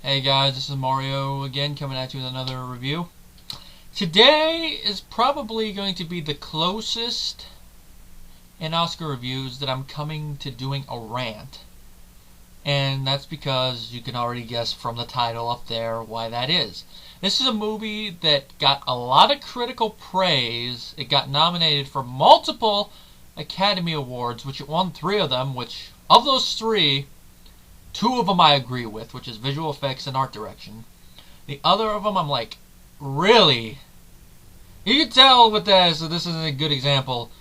Hey guys, this is Mario again, coming at you with another review. Today is probably going to be the closest in Oscar reviews that I'm coming to doing a rant. And that's because you can already guess from the title up there why that is. This is a movie that got a lot of critical praise. It got nominated for multiple Academy Awards, which it won 3 of them, which, of those 3, 2 of them I agree with, which is visual effects and art direction. The other of them I'm like, really? You can tell with this that this is a good example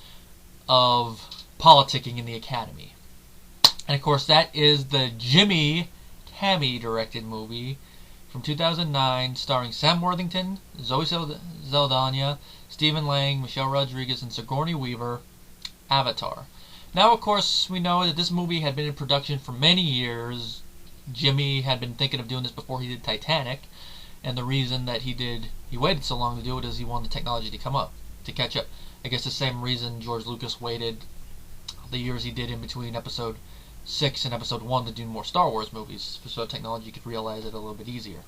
of politicking in the Academy. And of course that is the Jimmy Tammy directed movie from 2009, starring Sam Worthington, Zoe Saldana, Stephen Lang, Michelle Rodriguez, and Sigourney Weaver, Avatar. Now, of course, we know that this movie had been in production for many years. Jimmy had been thinking of doing this before he did Titanic, and the reason that he waited so long to do it is he wanted the technology to catch up. I guess the same reason George Lucas waited the years he did in between Episode 6 and Episode 1 to do more Star Wars movies, so technology could realize it a little bit easier.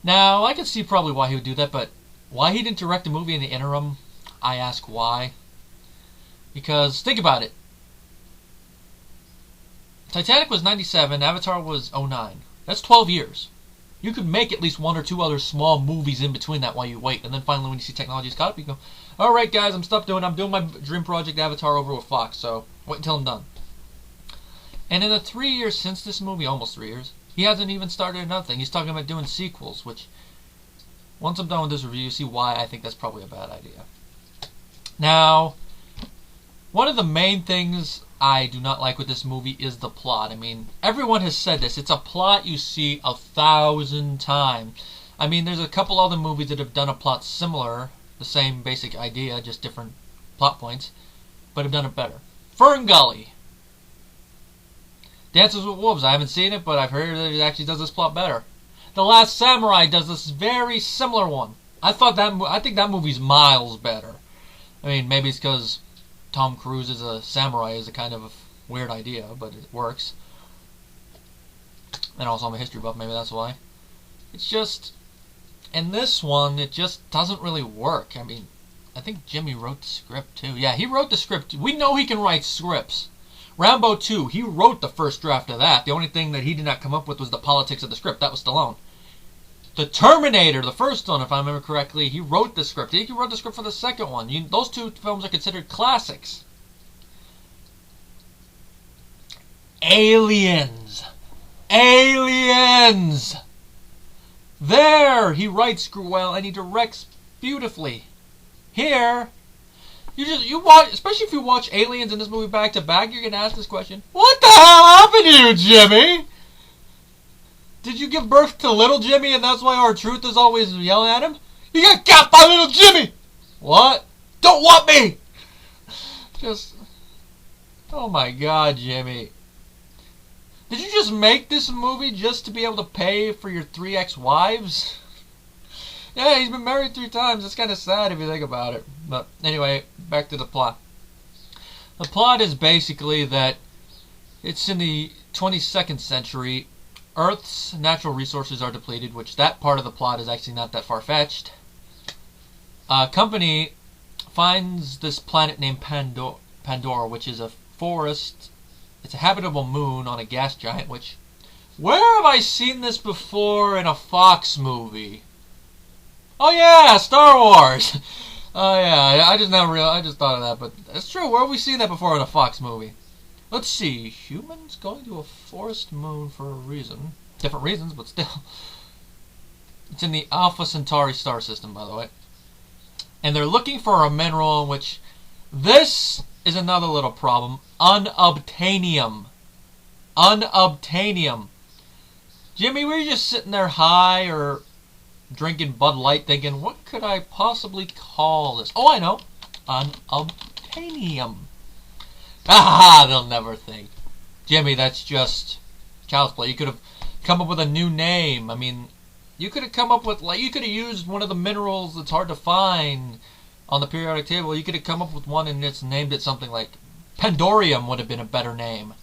Now, I can see probably why he would do that, but why he didn't direct a movie in the interim, I ask why. Because, think about it. Titanic was 97, Avatar was 09. That's 12 years. You could make at least 1 or 2 other small movies in between that while you wait. And then finally when you see technology's caught up, you go, alright guys, I'm doing my dream project Avatar over with Fox, so wait until I'm done. And in the 3 years since this movie, almost 3 years, he hasn't even started another thing. He's talking about doing sequels, which, once I'm done with this review, you see why I think that's probably a bad idea. Now, one of the main things I do not like with this movie is the plot. I mean, everyone has said this. It's a plot you see 1,000 times. I mean, there's a couple other movies that have done a plot similar, the same basic idea, just different plot points, but have done it better. Fern Gully. Dances with Wolves. I haven't seen it, but I've heard that it actually does this plot better. The Last Samurai does this very similar one. I think that movie's miles better. I mean, maybe it's because Tom Cruise as a samurai is a kind of a weird idea, but it works. And also I'm a history buff, maybe that's why. It's just, in this one, it just doesn't really work. I mean, I think Jimmy wrote the script too. Yeah, he wrote the script. We know he can write scripts. Rambo 2, he wrote the first draft of that. The only thing that he did not come up with was the politics of the script. That was Stallone. The Terminator, the first one, if I remember correctly, he wrote the script. He wrote the script for the second one. Those 2 films are considered classics. Aliens. Aliens! There! He writes well and he directs beautifully. Here, you watch, especially if you watch Aliens in this movie back to back, you're going to ask this question, what the hell happened to you, Jimmy? Did you give birth to little Jimmy and that's why our truth is always yelling at him? You got got by little Jimmy! What? Don't want me! Just, oh my god, Jimmy. Did you just make this movie just to be able to pay for your 3 ex-wives? Yeah, he's been married 3 times. It's kind of sad if you think about it. But anyway, back to the plot. The plot is basically that it's in the 22nd century. Earth's natural resources are depleted, which that part of the plot is actually not that far-fetched. A company finds this planet named Pandora, which is a forest. It's a habitable moon on a gas giant, which, where have I seen this before in a Fox movie? Oh yeah, Star Wars! Oh yeah, I just thought of that, but it's true, where have we seen that before in a Fox movie? Let's see, humans going to a forest moon for a reason. Different reasons, but still. It's in the Alpha Centauri star system, by the way. And they're looking for a mineral in which, this is another little problem, unobtanium. Unobtanium. Jimmy, were you just sitting there high or drinking Bud Light thinking, what could I possibly call this? Oh, I know. Unobtanium. Ah, they'll never think. Jimmy, that's just child's play. You could have come up with a new name. I mean, you could have come up with, like, you could have used one of the minerals that's hard to find on the periodic table. You could have come up with one and named it something like Pandorium would have been a better name.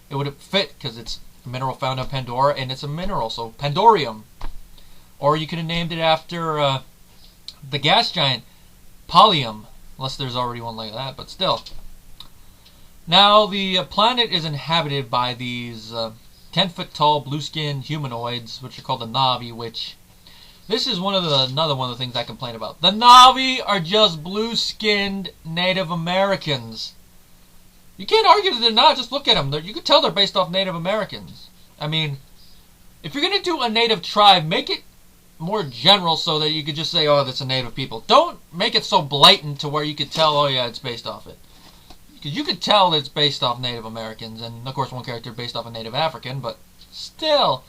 It would have fit because it's a mineral found on Pandora, and it's a mineral, so Pandorium. Or you could have named it after the gas giant, Pallium, unless there's already one like that, but still. Now, the planet is inhabited by these 10-foot tall, blue-skinned humanoids, which are called the Na'vi, which... This is another one of the things I complain about. The Na'vi are just blue-skinned Native Americans. You can't argue that they're not. Just look at them. You can tell they're based off Native Americans. I mean, if you're going to do a native tribe, make it more general so that you could just say, oh, that's a native people. Don't make it so blatant to where you could tell, oh, yeah, it's based off it. Because you could tell that it's based off Native Americans. And, of course, one character based off a Native African. But still,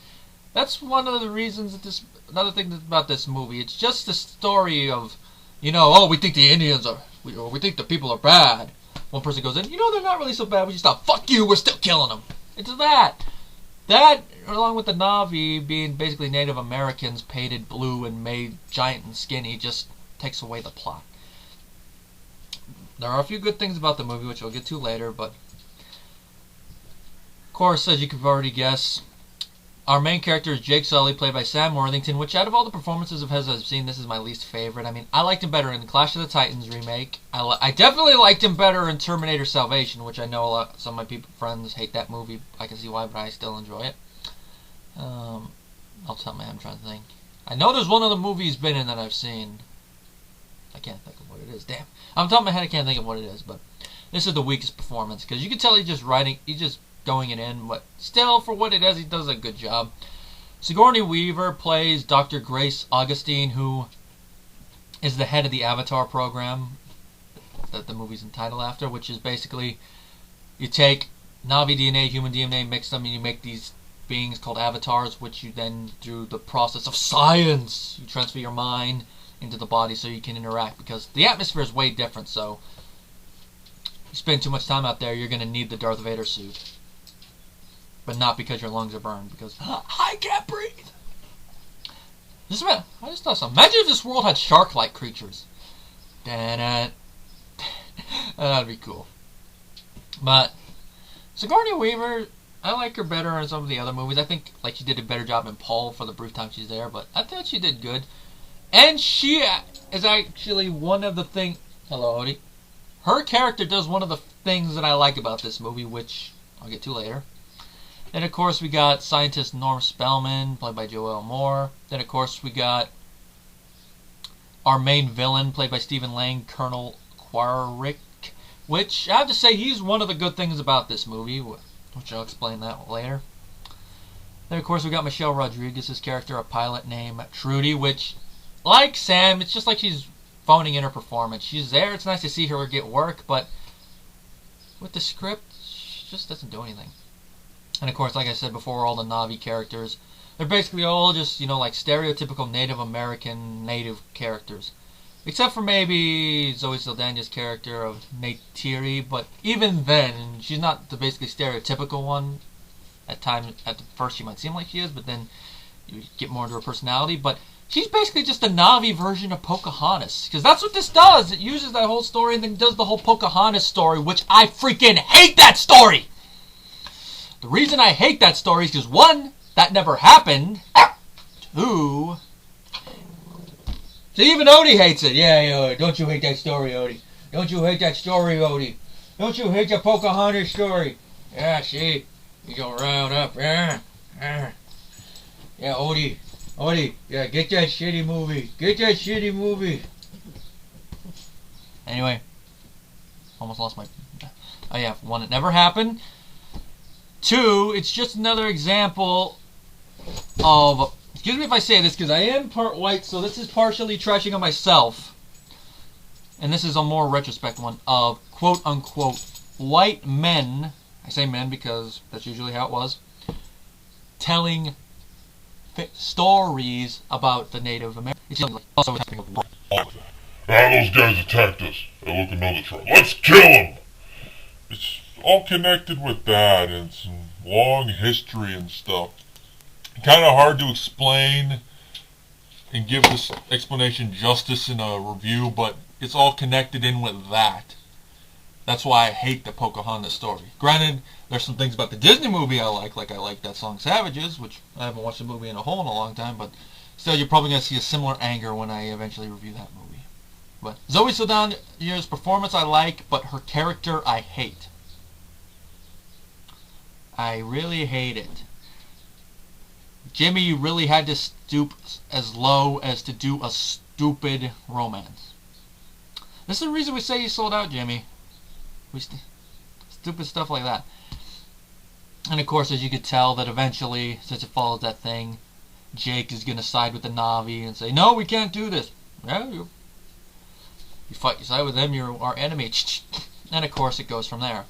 that's one of the reasons that this... Another thing about this movie, it's just the story of, oh, we think the Indians are, we think the people are bad. One person goes in, they're not really so bad, we just thought, fuck you, we're still killing them. It's that. That, along with the Na'vi being basically Native Americans painted blue and made giant and skinny, just takes away the plot. There are a few good things about the movie, which I'll get to later, but... Of course, as you could already guess... Our main character is Jake Sully, played by Sam Worthington, which out of all the performances of his I've seen, this is my least favorite. I mean, I liked him better in the Clash of the Titans remake. I definitely liked him better in Terminator Salvation, which I know some of my friends hate that movie. I can see why, but I still enjoy it. I'll tell me, I'm trying to think. I know there's one other movie he's been in that I've seen. I can't think of what it is. Damn. On top of my head, I can't think of what it is, but this is the weakest performance, because you can tell he's just going it in, but still, for what it is, he does a good job. Sigourney Weaver plays Dr. Grace Augustine, who is the head of the Avatar program that the movie's entitled after, which is basically you take Na'vi DNA, human DNA, mix them, and you make these beings called avatars, which you then, through the process of science, you transfer your mind into the body so you can interact, because the atmosphere is way different, so you spend too much time out there, you're going to need the Darth Vader suit. But not because your lungs are burned, because I can't breathe. I just thought something. Imagine if this world had shark-like creatures. That'd be cool. But Sigourney Weaver, I like her better in some of the other movies. I think like she did a better job in Paul for the brief time she's there, but I thought she did good. And she is actually one of the things... Hello, Odie. Her character does one of the things that I like about this movie, which I'll get to later. Then, of course, we got scientist Norm Spellman, played by Joel Moore. Then, of course, we got our main villain, played by Stephen Lang, Colonel Quarrick, which I have to say he's one of the good things about this movie, which I'll explain that later. Then, of course, we got Michelle Rodriguez's character, a pilot named Trudy, which, like Sam, it's just like she's phoning in her performance. She's there, it's nice to see her get work, but with the script, she just doesn't do anything. And of course, like I said before, all the Na'vi characters, they're basically all just, like stereotypical Native American native characters. Except for maybe Zoe Saldana's character of Neytiri, but even then, she's not the basically stereotypical one. At the first she might seem like she is, but then you get more into her personality. But she's basically just a Na'vi version of Pocahontas, because that's what this does. It uses that whole story and then does the whole Pocahontas story, which I freaking hate that story! The reason I hate that story is because, one, that never happened. Two, so even Odie hates it. Yeah, don't you hate that story, Odie? Don't you hate that story, Odie? Don't you hate the Pocahontas story? Yeah, see? You go round up. Yeah, Odie, yeah, get that shitty movie. Get that shitty movie. Anyway, almost lost my... Oh yeah, one, it never happened. Two, it's just another example of... Excuse me if I say this, because I am part white, so this is partially trashing on myself. And this is a more retrospect one of quote-unquote white men, I say men because that's usually how it was, telling stories about the Native Americans. It's like also happening of war. Those guys attacked us. Hey, look, another truck. Let's kill them! It's all connected with that and some long history and stuff. Kind of hard to explain and give this explanation justice in a review, but it's all connected in with that. That's why I hate the Pocahontas story. Granted, there's some things about the Disney movie I like I like that song Savages, which I haven't watched the movie in a long time, but still, you're probably going to see a similar anger when I eventually review that movie. But Zoe Saldana's performance I like, but her character I hate. I really hate it. Jimmy, you really had to stoop as low as to do a stupid romance. This is the reason we say you sold out, Jimmy. Stupid stuff like that. And of course, as you could tell, that eventually, since it follows that thing, Jake is going to side with the Na'vi and say, no, we can't do this. Yeah, you side with them, you're our enemy. And of course, it goes from there.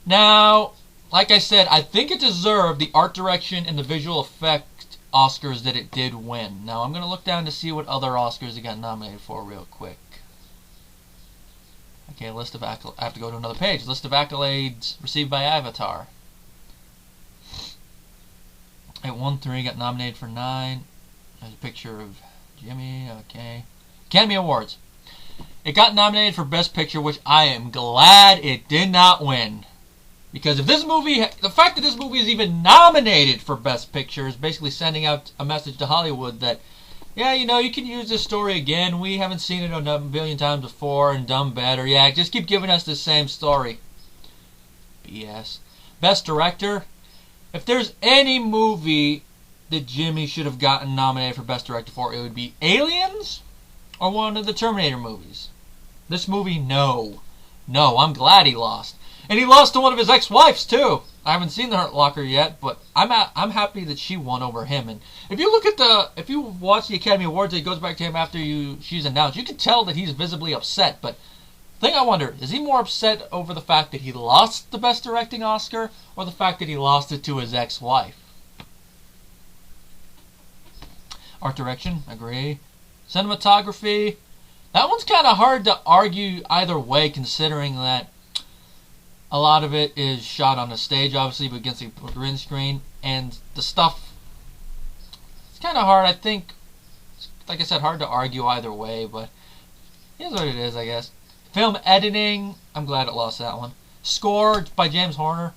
Now, like I said, I think it deserved the art direction and the visual effect Oscars that it did win. Now, I'm going to look down to see what other Oscars it got nominated for real quick. Okay, list of accolades. I have to go to another page. List of accolades received by Avatar. It won 3, got nominated for 9. There's a picture of Jimmy. Okay. Academy Awards. It got nominated for Best Picture, which I am glad it did not win. Because if this movie, the fact that this movie is even nominated for Best Picture is basically sending out a message to Hollywood that, yeah, you know, you can use this story again. We haven't seen it a billion times before and done better. Yeah, just keep giving us the same story. BS. Best Director. If there's any movie that Jimmy should have gotten nominated for Best Director for, it would be Aliens or one of the Terminator movies. This movie, no. No, I'm glad he lost. And he lost to one of his ex-wives, too. I haven't seen The Hurt Locker yet, but I'm happy that she won over him. And if you look at if you watch the Academy Awards, it goes back to him after she's announced. You can tell that he's visibly upset. But the thing I wonder, is he more upset over the fact that he lost the Best Directing Oscar, or the fact that he lost it to his ex-wife? Art direction, agree. Cinematography, that one's kind of hard to argue either way, considering that a lot of it is shot on the stage, obviously, but against a green screen. And the stuff, it's kind of hard, I think, like I said, hard to argue either way, but here's what it is, I guess. Film editing, I'm glad it lost that one. Score by James Horner.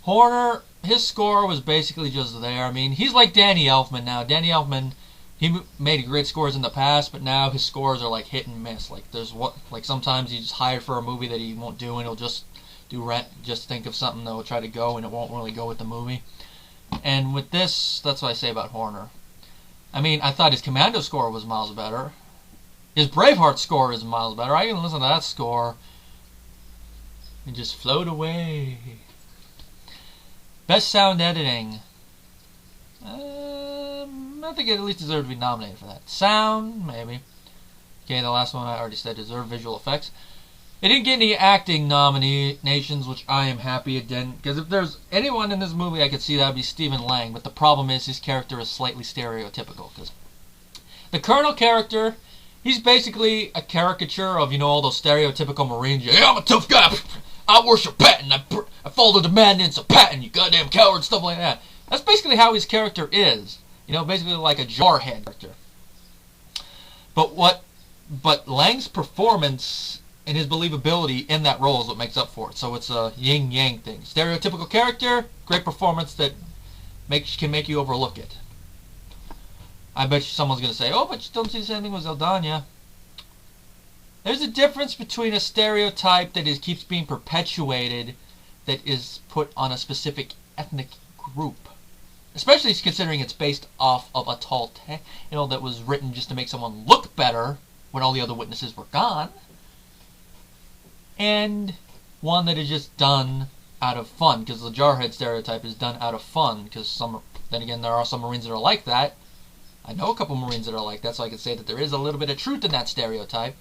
Horner, his score was basically just there. I mean, he's like Danny Elfman now. Danny Elfman, he made great scores in the past, but now his scores are like hit and miss. Like sometimes he's hired for a movie that he won't do, and he'll just do Rent, just think of something that will try to go, and it won't really go with the movie. And with this, that's what I say about Horner. I mean, I thought his Commando score was miles better. His Braveheart score is miles better. I even listened to that score and just float away. Best sound editing. I think it at least deserved to be nominated for that. Sound, maybe. Okay, the last one I already said deserved visual effects. It didn't get any acting nominations, which I am happy it didn't. Because if there's anyone in this movie I could see, that would be Stephen Lang. But the problem is his character is slightly stereotypical. Because the Colonel character, he's basically a caricature of, you know, all those stereotypical Marines. Yeah, I'm a tough guy. I worship Patton. I follow the commandments of Patton, you goddamn coward, stuff like that. That's basically how his character is. You know, basically like a jarhead character. But Lang's performance and his believability in that role is what makes up for it. So it's a yin-yang thing. Stereotypical character, great performance that can make you overlook it. I bet you someone's going to say, oh, but you don't see the same thing with Saldana. There's a difference between a stereotype that keeps being perpetuated that is put on a specific ethnic group. Especially considering it's based off of a tall tale, you know, that was written just to make someone look better when all the other witnesses were gone. And one that is just done out of fun, because the jarhead stereotype is done out of fun, because then again, there are some Marines that are like that. I know a couple Marines that are like that, so I can say that there is a little bit of truth in that stereotype.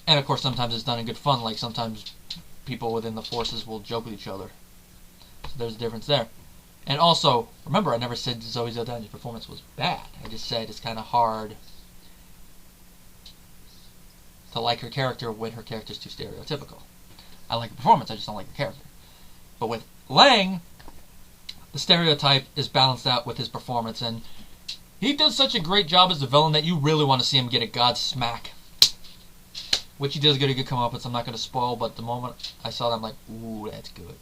And of course, sometimes it's done in good fun, like sometimes people within the forces will joke with each other. So there's a difference there. And also, remember, I never said Zoe Saldana's performance was bad. I just said it's kind of hard to like her character when her character's too stereotypical. I like her performance, I just don't like her character. But with Lang, the stereotype is balanced out with his performance, and he does such a great job as a villain that you really want to see him get a Godsmack. which he does get a good comeuppance. I'm not going to spoil, but the moment I saw that, I'm like, ooh, that's good.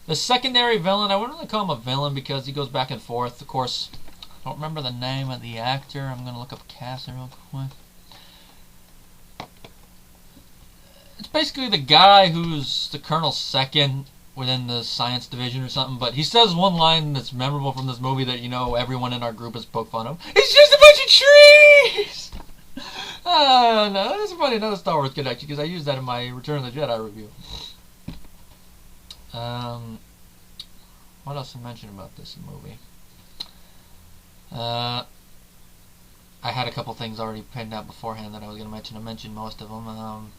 The secondary villain, I wouldn't really call him a villain because he goes back and forth. Of course, I don't remember the name of the actor. I'm going to look up casting real quick. It's basically the guy who's the colonel's second within the science division or something, but he says one line that's memorable from this movie that, you know, everyone in our group has poked fun of. It's just a bunch of trees! No, that's funny, another Star Wars connection, because I used that in my Return of the Jedi review. What else to mention about this movie? I had a couple things already pinned out beforehand that I was going to mention. I mentioned most of them.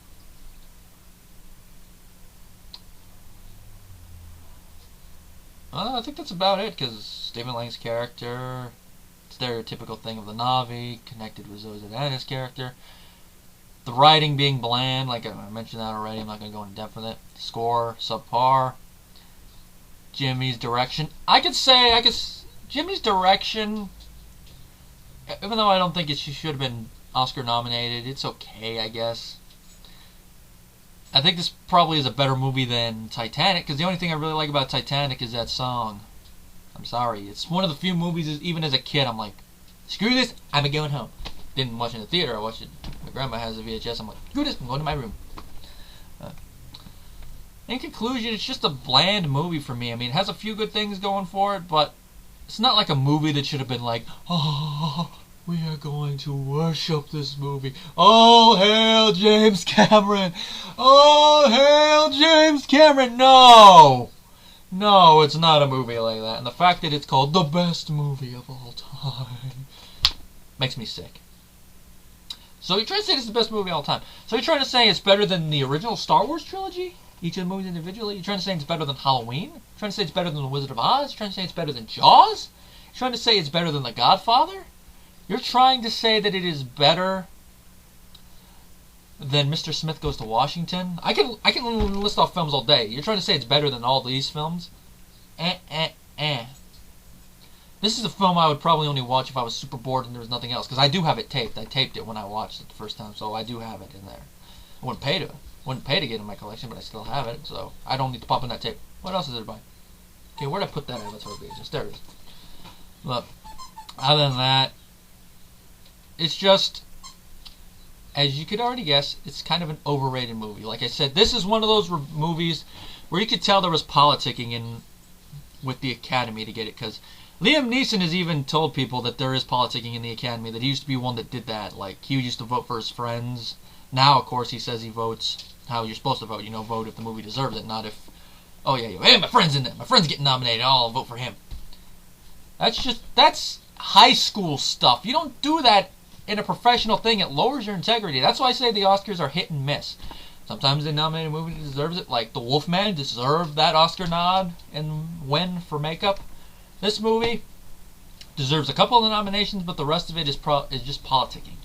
I think that's about it, because Stephen Lang's character, stereotypical thing of the Na'vi, connected with Zoe Saldana's character. The writing being bland, like I mentioned that already, I'm not going to go into depth with it. Score, subpar. Jimmy's direction. Jimmy's direction, even though I don't think she should have been Oscar nominated, it's okay, I guess. I think this probably is a better movie than Titanic, because the only thing I really like about Titanic is that song. I'm sorry. It's one of the few movies, even as a kid, I'm like, screw this, I'm going home. Didn't watch it in the theater, I watched it. My grandma has a VHS, I'm like, screw this, I'm going to my room. In conclusion, it's just a bland movie for me. I mean, it has a few good things going for it, but it's not like a movie that should have been like, oh, we are going to worship this movie. Oh, hail James Cameron. Oh, hail James Cameron. No. No, it's not a movie like that. And the fact that it's called the best movie of all time makes me sick. So you're trying to say this is the best movie of all time. So you're trying to say it's better than the original Star Wars trilogy? Each of the movies individually? You're trying to say it's better than Halloween? You're trying to say it's better than The Wizard of Oz? You're trying to say it's better than Jaws? You're trying to say it's better than The Godfather? You're trying to say that it is better than Mr. Smith Goes to Washington? I can list off films all day. You're trying to say it's better than all these films? This is a film I would probably only watch if I was super bored and there was nothing else. Because I do have it taped. I taped it when I watched it the first time, so I do have it in there. I wouldn't pay to get it in my collection, but I still have it, so I don't need to pop in that tape. What else is there to buy? Okay, where'd I put that at? That's what it is. There it is. Look, other than that, it's just, as you could already guess, it's kind of an overrated movie. Like I said, this is one of those movies where you could tell there was politicking in with the Academy to get it, because Liam Neeson has even told people that there is politicking in the Academy, that he used to be one that did that. Like, he used to vote for his friends. Now, of course, he says he votes how you're supposed to vote. You know, vote if the movie deserves it, not if, oh yeah, hey, my friend's in there. My friend's getting nominated. I'll vote for him. That's high school stuff. You don't do that in a professional thing. It lowers your integrity. That's why I say the Oscars are hit and miss. Sometimes they nominate a movie that deserves it, like The Wolfman deserved that Oscar nod and win for makeup. This movie deserves a couple of the nominations, but the rest of it is just politicking.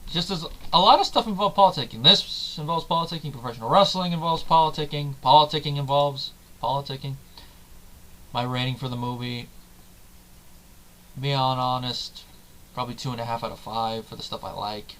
Just as a lot of stuff involves politicking. This involves politicking. Professional wrestling involves politicking. Politicking involves politicking. My rating for the movie, being honest, probably 2.5 out of 5 for the stuff I like.